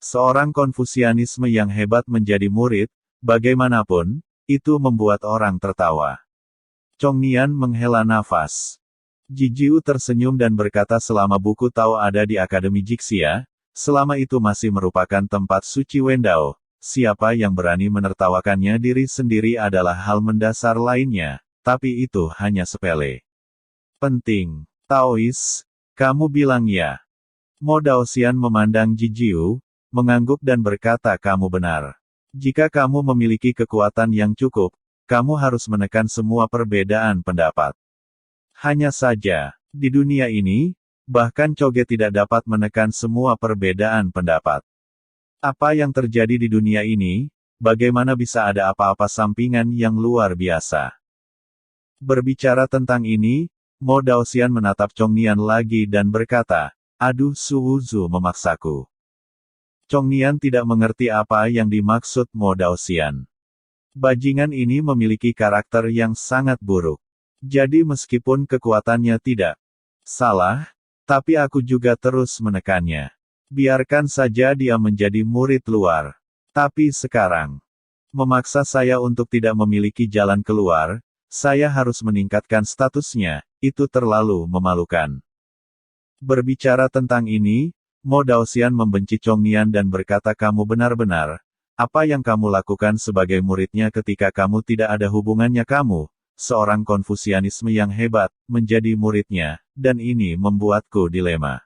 Seorang Konfusianisme yang hebat menjadi murid, bagaimanapun, itu membuat orang tertawa. Chongnian menghela nafas. Jijiu tersenyum dan berkata selama buku Tao ada di Akademi Jixia, selama itu masih merupakan tempat suci Wendao, siapa yang berani menertawakannya diri sendiri adalah hal mendasar lainnya, tapi itu hanya sepele. Penting. Taois, kamu bilang ya. Mo Daoxian memandang Jijiu, mengangguk dan berkata kamu benar. Jika kamu memiliki kekuatan yang cukup, kamu harus menekan semua perbedaan pendapat. Hanya saja, di dunia ini, bahkan Choge tidak dapat menekan semua perbedaan pendapat. Apa yang terjadi di dunia ini, bagaimana bisa ada apa-apa sampingan yang luar biasa? Berbicara tentang ini, Mo Daoxian menatap Chongnian lagi dan berkata, aduh Su Wuzu memaksaku. Chongnian tidak mengerti apa yang dimaksud Mo Daoxian. Bajingan ini memiliki karakter yang sangat buruk. Jadi meskipun kekuatannya tidak salah, tapi aku juga terus menekannya. Biarkan saja dia menjadi murid luar. Tapi sekarang, memaksa saya untuk tidak memiliki jalan keluar, saya harus meningkatkan statusnya, itu terlalu memalukan. Berbicara tentang ini, Mo Daoxian membenci Chongnian dan berkata kamu benar-benar, apa yang kamu lakukan sebagai muridnya ketika kamu tidak ada hubungannya kamu, seorang Konfusianisme yang hebat, menjadi muridnya, dan ini membuatku dilema.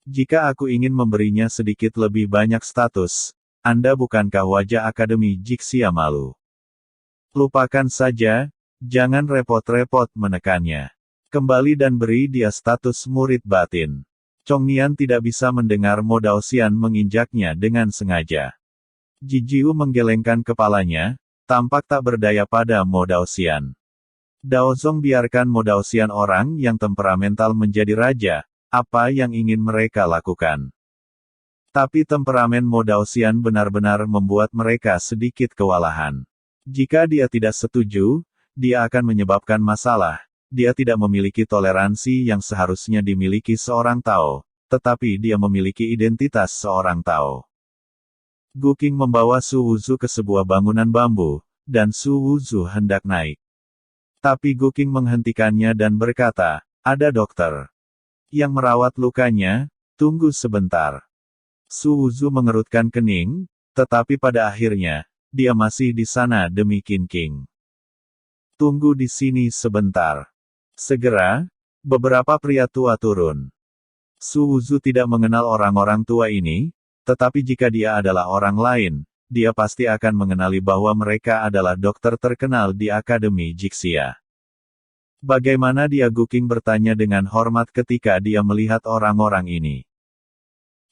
Jika aku ingin memberinya sedikit lebih banyak status, Anda bukankah wajah Akademi Jixia malu? Lupakan saja, jangan repot-repot menekannya. Kembali dan beri dia status murid batin. Chongnian tidak bisa mendengar Mo Daoxian menginjaknya dengan sengaja. Jijiu menggelengkan kepalanya, tampak tak berdaya pada Mo Daoxian. Daozong biarkan Mo Daoxian orang yang temperamental menjadi raja, apa yang ingin mereka lakukan. Tapi temperamen Mo Daoxian benar-benar membuat mereka sedikit kewalahan. Jika dia tidak setuju, dia akan menyebabkan masalah, dia tidak memiliki toleransi yang seharusnya dimiliki seorang Tao, tetapi dia memiliki identitas seorang Tao. Gu Qing membawa Su Wuzu ke sebuah bangunan bambu, dan Su Wuzu hendak naik. Tapi Gu Qing menghentikannya dan berkata, ada dokter yang merawat lukanya, tunggu sebentar. Su Wuzu mengerutkan kening, tetapi pada akhirnya, dia masih di sana demi Qin Qing. Tunggu di sini sebentar. Segera, beberapa pria tua turun. Su Wuzu tidak mengenal orang-orang tua ini, tetapi jika dia adalah orang lain, dia pasti akan mengenali bahwa mereka adalah dokter terkenal di Akademi Jixia. Bagaimana dia? Gu Qing bertanya dengan hormat ketika dia melihat orang-orang ini.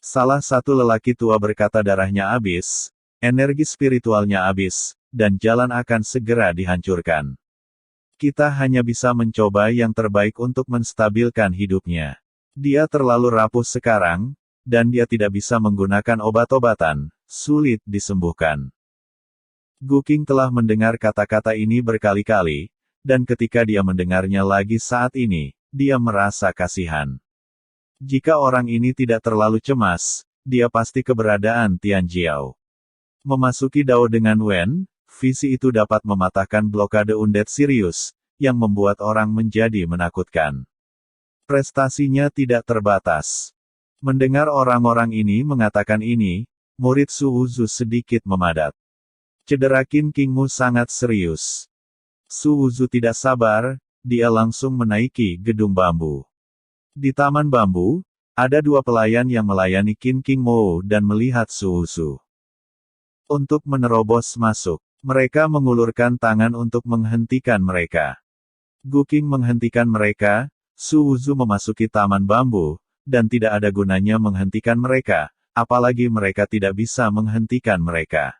Salah satu lelaki tua berkata darahnya habis, energi spiritualnya habis, dan jalan akan segera dihancurkan. Kita hanya bisa mencoba yang terbaik untuk menstabilkan hidupnya. Dia terlalu rapuh sekarang, dan dia tidak bisa menggunakan obat-obatan, sulit disembuhkan. Gu Qing telah mendengar kata-kata ini berkali-kali, dan ketika dia mendengarnya lagi saat ini, dia merasa kasihan. Jika orang ini tidak terlalu cemas, dia pasti keberadaan Tian Jiao. Memasuki Dao dengan Wen, visi itu dapat mematahkan blokade undead Sirius, yang membuat orang menjadi menakutkan. Prestasinya tidak terbatas. Mendengar orang-orang ini mengatakan ini, murid Su Wuzu sedikit memadat. Cedera Qin Qingmu sangat serius. Su Wuzu tidak sabar, dia langsung menaiki gedung bambu. Di taman bambu, ada dua pelayan yang melayani Qin Qingmu dan melihat Su Wuzu. Untuk menerobos masuk, mereka mengulurkan tangan untuk menghentikan mereka. Gu Qing menghentikan mereka, Su Wuzu memasuki taman bambu, dan tidak ada gunanya menghentikan mereka, apalagi mereka tidak bisa menghentikan mereka.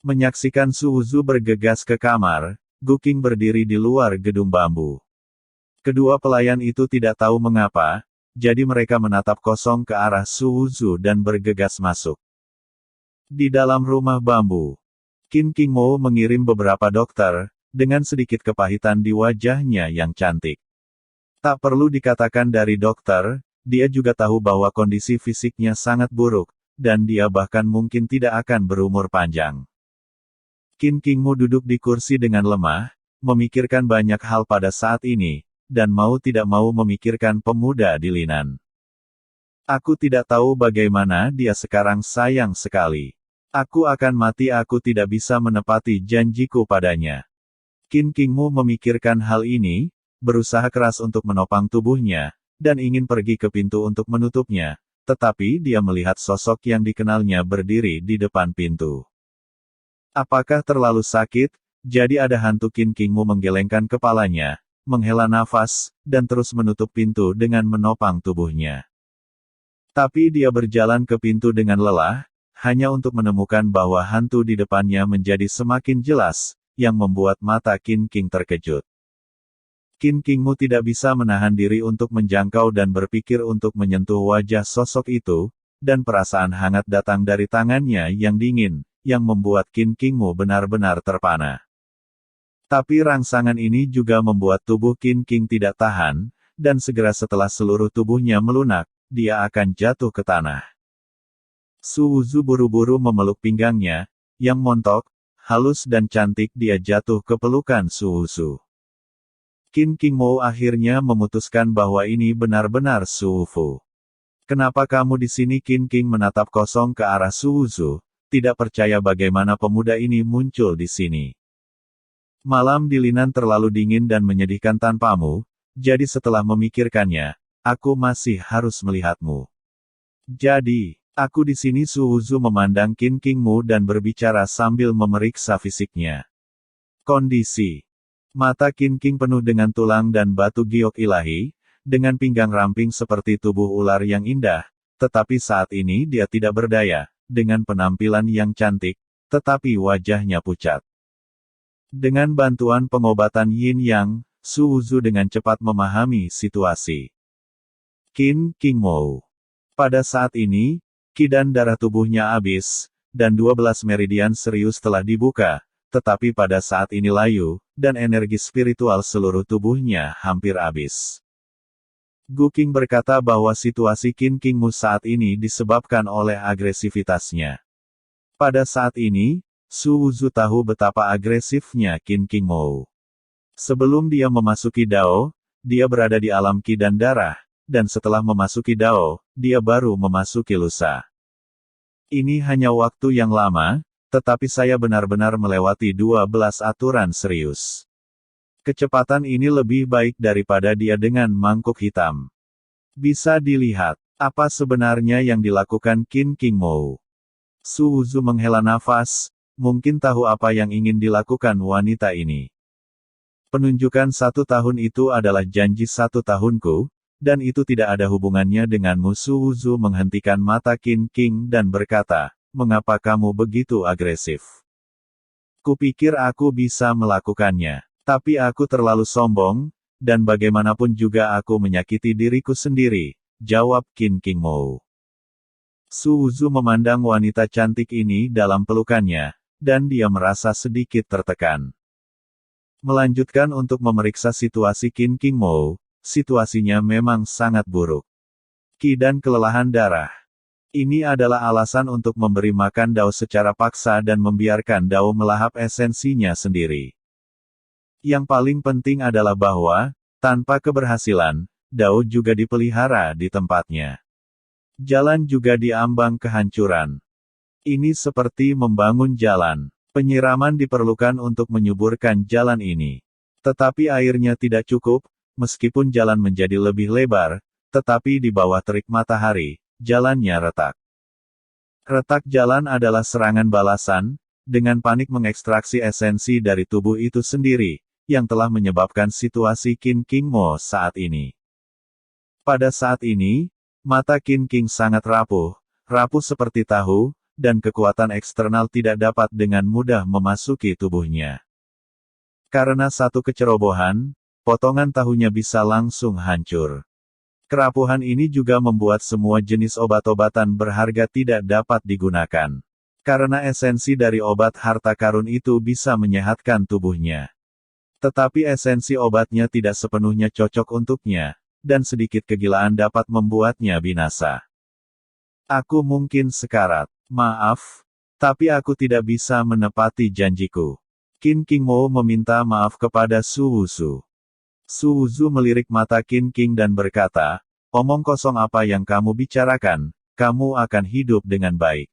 Menyaksikan Su Wuzu bergegas ke kamar, Gu Qing berdiri di luar gedung bambu. Kedua pelayan itu tidak tahu mengapa, jadi mereka menatap kosong ke arah Su Wuzu dan bergegas masuk. Di dalam rumah bambu, Qin Qingmo mengirim beberapa dokter, dengan sedikit kepahitan di wajahnya yang cantik. Tak perlu dikatakan dari dokter, dia juga tahu bahwa kondisi fisiknya sangat buruk, dan dia bahkan mungkin tidak akan berumur panjang. Qin Qingmu duduk di kursi dengan lemah, memikirkan banyak hal pada saat ini, dan mau tidak mau memikirkan pemuda di Linan. Aku tidak tahu bagaimana dia sekarang, sayang sekali. Aku akan mati, aku tidak bisa menepati janjiku padanya. Qin Qingmu memikirkan hal ini, berusaha keras untuk menopang tubuhnya, dan ingin pergi ke pintu untuk menutupnya, tetapi dia melihat sosok yang dikenalnya berdiri di depan pintu. Apakah terlalu sakit? Jadi ada hantu. Qin Qingmu menggelengkan kepalanya, menghela nafas, dan terus menutup pintu dengan menopang tubuhnya. Tapi dia berjalan ke pintu dengan lelah, hanya untuk menemukan bahwa hantu di depannya menjadi semakin jelas, yang membuat mata Qin Qing terkejut. Qin Qingmu tidak bisa menahan diri untuk menjangkau dan berpikir untuk menyentuh wajah sosok itu, dan perasaan hangat datang dari tangannya yang dingin, yang membuat Qin Qingmu benar-benar terpana. Tapi rangsangan ini juga membuat tubuh Qin Qing tidak tahan, dan segera setelah seluruh tubuhnya melunak, dia akan jatuh ke tanah. Su Wuzu buru-buru memeluk pinggangnya, yang montok, halus dan cantik. Dia jatuh ke pelukan Su Wuzu. Qin Qingmu akhirnya memutuskan bahwa ini benar-benar Su Wufu. Kenapa kamu di sini? Qin Qing menatap kosong ke arah Su Wuzu, tidak percaya bagaimana pemuda ini muncul di sini. Malam di Linan terlalu dingin dan menyedihkan tanpamu, jadi setelah memikirkannya, aku masih harus melihatmu. Jadi, aku di sini. Su Wuzu memandang Qin Qingmu dan berbicara sambil memeriksa fisiknya. Kondisi mata Qin Qing penuh dengan tulang dan batu giok ilahi, dengan pinggang ramping seperti tubuh ular yang indah, tetapi saat ini dia tidak berdaya, dengan penampilan yang cantik, tetapi wajahnya pucat. Dengan bantuan pengobatan Yin Yang, Su Wuzu dengan cepat memahami situasi. Qin Qingmu. Pada saat ini, qi dan darah tubuhnya habis, dan 12 meridian serius telah dibuka, tetapi pada saat ini layu, dan energi spiritual seluruh tubuhnya hampir habis. Gu Qing berkata bahwa situasi Qin Qingmu saat ini disebabkan oleh agresivitasnya. Pada saat ini, Su Wuzu tahu betapa agresifnya Qin Qingmu. Sebelum dia memasuki Dao, dia berada di alam qi dan darah, dan setelah memasuki Dao, dia baru memasuki lusa. Ini hanya waktu yang lama, tetapi saya benar-benar melewati 12 aturan serius. Kecepatan ini lebih baik daripada dia dengan mangkuk hitam. Bisa dilihat, apa sebenarnya yang dilakukan Qin Qingmu. Su Wuzu menghela nafas, mungkin tahu apa yang ingin dilakukan wanita ini. Penunjukan 1 tahun itu adalah janji 1 tahunku, dan itu tidak ada hubungannya denganmu. Su Wuzu menghentikan mata Qin Qing dan berkata, mengapa kamu begitu agresif? Kupikir aku bisa melakukannya, tapi aku terlalu sombong, dan bagaimanapun juga aku menyakiti diriku sendiri, jawab Qin Qingmu. Su Wuzu memandang wanita cantik ini dalam pelukannya, dan dia merasa sedikit tertekan. Melanjutkan untuk memeriksa situasi Qin Qingmu, situasinya memang sangat buruk. Qi dan kelelahan darah. Ini adalah alasan untuk memberi makan Dao secara paksa dan membiarkan Dao melahap esensinya sendiri. Yang paling penting adalah bahwa, tanpa keberhasilan, Dao juga dipelihara di tempatnya. Jalan juga diambang kehancuran. Ini seperti membangun jalan. Penyiraman diperlukan untuk menyuburkan jalan ini. Tetapi airnya tidak cukup, meskipun jalan menjadi lebih lebar, tetapi di bawah terik matahari, jalannya retak. Retak jalan adalah serangan balasan, dengan panik mengekstraksi esensi dari tubuh itu sendiri, yang telah menyebabkan situasi Qin Qingmu saat ini. Pada saat ini, mata Qin Qing sangat rapuh seperti tahu, dan kekuatan eksternal tidak dapat dengan mudah memasuki tubuhnya. Karena satu kecerobohan, potongan tahunya bisa langsung hancur. Kerapuhan ini juga membuat semua jenis obat-obatan berharga tidak dapat digunakan. Karena esensi dari obat harta karun itu bisa menyehatkan tubuhnya. Tetapi esensi obatnya tidak sepenuhnya cocok untuknya, dan sedikit kegilaan dapat membuatnya binasa. Aku mungkin sekarat. Maaf, tapi aku tidak bisa menepati janjiku. Qin Qingmo meminta maaf kepada Su Wuzu. Su Wuzu melirik mata Qin Qing dan berkata, omong kosong apa yang kamu bicarakan, kamu akan hidup dengan baik.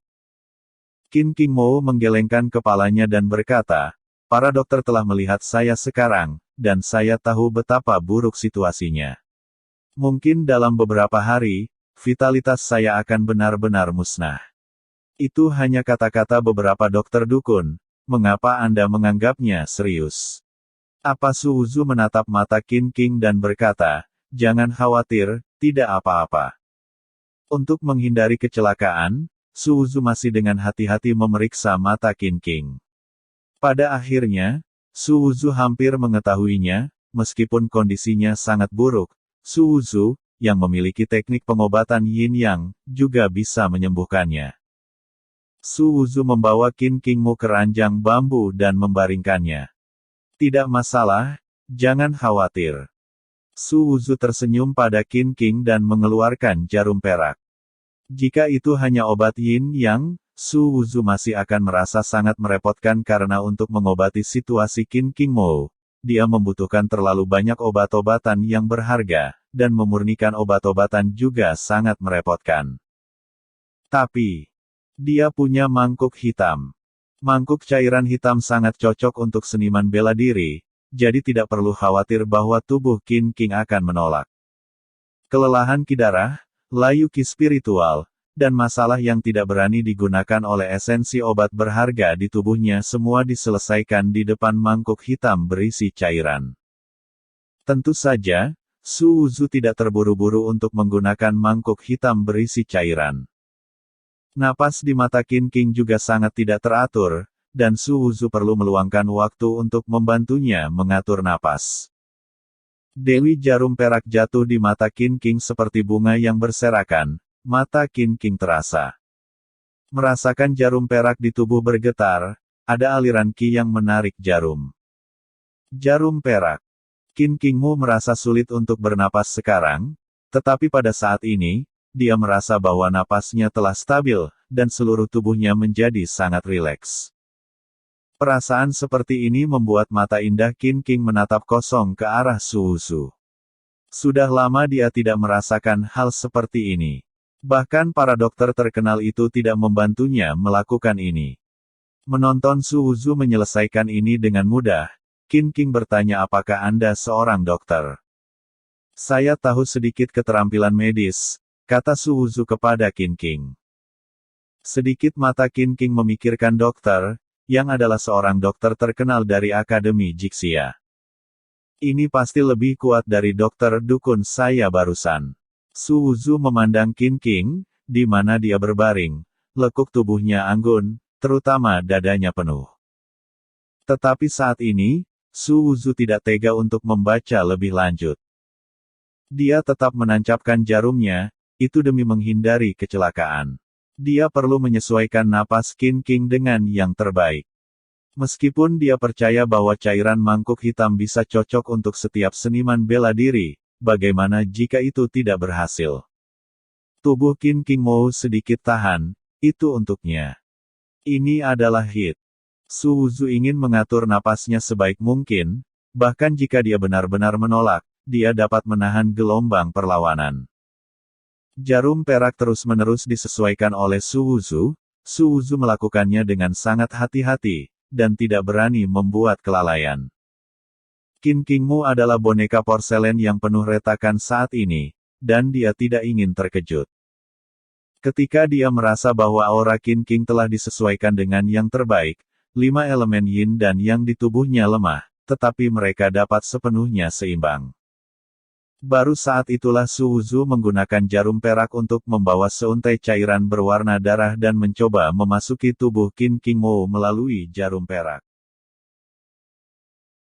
Qin Qingmo menggelengkan kepalanya dan berkata, para dokter telah melihat saya sekarang, dan saya tahu betapa buruk situasinya. Mungkin dalam beberapa hari, vitalitas saya akan benar-benar musnah. Itu hanya kata-kata beberapa dokter dukun, mengapa Anda menganggapnya serius? Apa Su Wuzu menatap mata Qin Qing dan berkata, jangan khawatir, tidak apa-apa. Untuk menghindari kecelakaan, Su Wuzu masih dengan hati-hati memeriksa mata Qin Qing. Pada akhirnya, Su Wuzu hampir mengetahuinya, meskipun kondisinya sangat buruk. Su Wuzu, yang memiliki teknik pengobatan Yin Yang, juga bisa menyembuhkannya. Su Wuzu membawa Qin Qingmo ke ranjang bambu dan membaringkannya. Tidak masalah, jangan khawatir. Su Wuzu tersenyum pada Qin Qing dan mengeluarkan jarum perak. Jika itu hanya obat Yin Yang, Su Wuzu masih akan merasa sangat merepotkan karena untuk mengobati situasi Qin Qingmo, dia membutuhkan terlalu banyak obat-obatan yang berharga, dan memurnikan obat-obatan juga sangat merepotkan. Tapi, dia punya mangkuk hitam. Mangkuk cairan hitam sangat cocok untuk seniman bela diri, jadi tidak perlu khawatir bahwa tubuh Qin Qing akan menolak. Kelelahan kidarah, layu ki spiritual, dan masalah yang tidak berani digunakan oleh esensi obat berharga di tubuhnya semua diselesaikan di depan mangkuk hitam berisi cairan. Tentu saja, Su Wuzu tidak terburu-buru untuk menggunakan mangkuk hitam berisi cairan. Napas di mata Qin Qing juga sangat tidak teratur, dan Su Wuzu perlu meluangkan waktu untuk membantunya mengatur napas. Dewi jarum perak jatuh di mata Qin Qing seperti bunga yang berserakan. Mata Qin Qing terasa. Merasakan jarum perak di tubuh bergetar, ada aliran ki yang menarik jarum. Jarum perak. Qin Qingmo merasa sulit untuk bernapas sekarang, tetapi pada saat ini, dia merasa bahwa napasnya telah stabil, dan seluruh tubuhnya menjadi sangat rileks. Perasaan seperti ini membuat mata indah Qin Qing menatap kosong ke arah Su Wuzu. Sudah lama dia tidak merasakan hal seperti ini. Bahkan para dokter terkenal itu tidak membantunya melakukan ini. Menonton Su Wuzu menyelesaikan ini dengan mudah, Qin Qing bertanya apakah Anda seorang dokter? Saya tahu sedikit keterampilan medis, kata Su Wuzu kepada Qin Qing. Sedikit mata Qin Qing memikirkan dokter, yang adalah seorang dokter terkenal dari Akademi Jixia. Ini pasti lebih kuat dari dokter dukun saya barusan. Su Wuzu memandang Qin Qing, di mana dia berbaring, lekuk tubuhnya anggun, terutama dadanya penuh. Tetapi saat ini, Su Wuzu tidak tega untuk membaca lebih lanjut. Dia tetap menancapkan jarumnya, itu demi menghindari kecelakaan. Dia perlu menyesuaikan napas Qin Qing dengan yang terbaik. Meskipun dia percaya bahwa cairan mangkuk hitam bisa cocok untuk setiap seniman bela diri, bagaimana jika itu tidak berhasil? Tubuh Qin Qingmo sedikit tahan, itu untuknya. Ini adalah hit. Su Wuzu ingin mengatur napasnya sebaik mungkin, bahkan jika dia benar-benar menolak, dia dapat menahan gelombang perlawanan. Jarum perak terus-menerus disesuaikan oleh Su Wuzu. Su Wuzu melakukannya dengan sangat hati-hati, dan tidak berani membuat kelalaian. Qin Qingmo adalah boneka porselen yang penuh retakan saat ini, dan dia tidak ingin terkejut. Ketika dia merasa bahwa aura Qin Qing telah disesuaikan dengan yang terbaik, 5 elemen yin dan yang di tubuhnya lemah, tetapi mereka dapat sepenuhnya seimbang. Baru saat itulah Su Wuzu menggunakan jarum perak untuk membawa seuntai cairan berwarna darah dan mencoba memasuki tubuh Qin Qingmo melalui jarum perak.